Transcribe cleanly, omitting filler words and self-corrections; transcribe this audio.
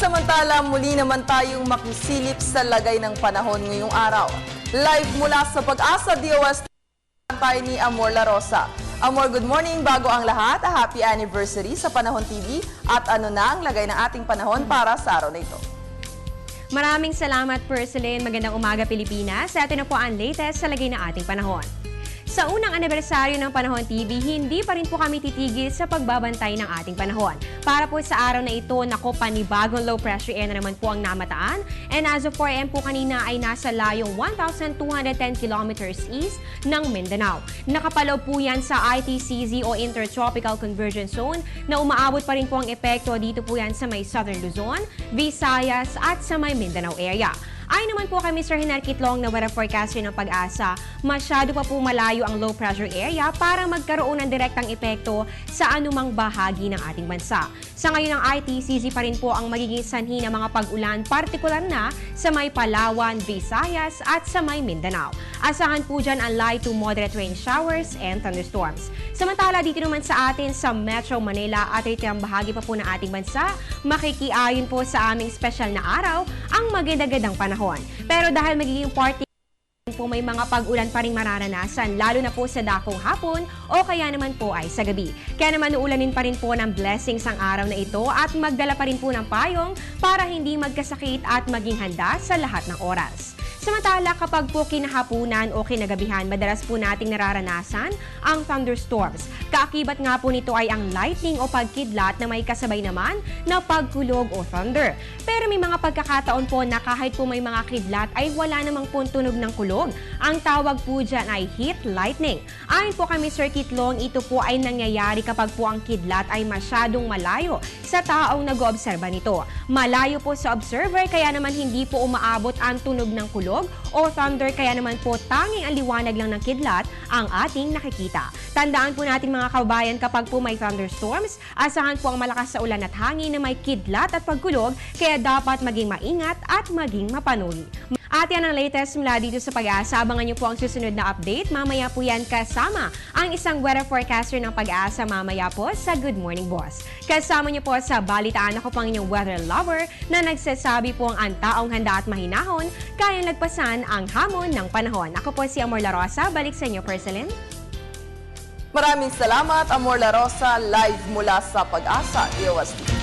Samantala, muli naman tayong makisilip sa lagay ng panahon ngayong araw. Live mula sa Pag-asa DOS tayo ni Amor La Rosa. Amor, good morning. Bago ang lahat, happy anniversary sa Panahon TV. At ano na ang lagay ng ating panahon para sa araw na ito? Maraming salamat, Perselin. Magandang umaga, Pilipinas. Sa ito na po ang latest sa lagay ng ating panahon. Sa unang anibersaryo ng Panahon TV, hindi pa rin po kami titigil sa pagbabantay ng ating panahon. Para po sa araw na ito, nako, panibagong low pressure air na naman po ang namataan. And as of 4 AM po kanina ay nasa layong 1,210 kilometers east ng Mindanao. Nakapalaw po yan sa ITCZ o Intertropical Convergence Zone na umaabot pa rin po ang epekto dito po yan sa may Southern Luzon, Visayas at sa may Mindanao area. Ay naman po kay Mr. Henar Kitlong na weather forecaster ng Pag-asa, masyado pa po malayo ang low pressure area para magkaroon ng direktang epekto sa anumang bahagi ng ating bansa. Sa ngayon ang ITCZ pa rin po ang magiging sanhi ng mga pag-ulan, partikular na sa may Palawan, Visayas at sa may Mindanao. Asahan po dyan ang light to moderate rain showers and thunderstorms. Samantala dito naman sa atin sa Metro Manila at ito ang bahagi pa po ng ating bansa, makikiayon po sa aming special na araw ang magandang panahon. Pero dahil magiging party po may mga pag-ulan pa rin mararanasan, lalo na po sa dakong hapon o kaya naman po ay sa gabi. Kaya naman uulanin pa rin po ng blessings ang araw na ito at magdala pa rin po ng payong para hindi magkasakit at maging handa sa lahat ng oras. Samantala, kapag po kinahapunan o kinagabihan, madalas po nating nararanasan ang thunderstorms. Kaakibat nga po nito ay ang lightning o pagkidlat na may kasabay naman na pagkulog o thunder. Pero may mga pagkakataon po na kahit po may mga kidlat ay wala namang po tunog ng kulog. Ang tawag po dyan ay heat lightning. Ayon po kay Mr. Kitlong, ito po ay nangyayari kapag po ang kidlat ay masyadong malayo sa taong nag-oobserba nito. Malayo po sa observer kaya naman hindi po umaabot ang tunog ng kulog o thunder, kaya naman po tanging ang liwanag lang ng kidlat ang ating nakikita. Tandaan po natin mga kababayan, kapag po may thunderstorms, asahan po ang malakas sa ulan at hangin na may kidlat at pagkulog, kaya dapat maging maingat at maging mapanuri. At yan ang latest mula dito sa Pag-asa. Abangan niyo po ang susunod na update. Mamaya po yan kasama ang isang weather forecaster ng Pag-asa mamaya po sa Good Morning Boss. Kasama niyo po sa balitaan, ako pang inyong weather lover na nagsasabi po ang taong handa at mahinahon, kaya nagpasan ang hamon ng panahon. Ako po si Amor La Rosa. Balik sa inyo, Perselin. Maraming salamat, Amor La Rosa, live mula sa Pag-asa DOS TV.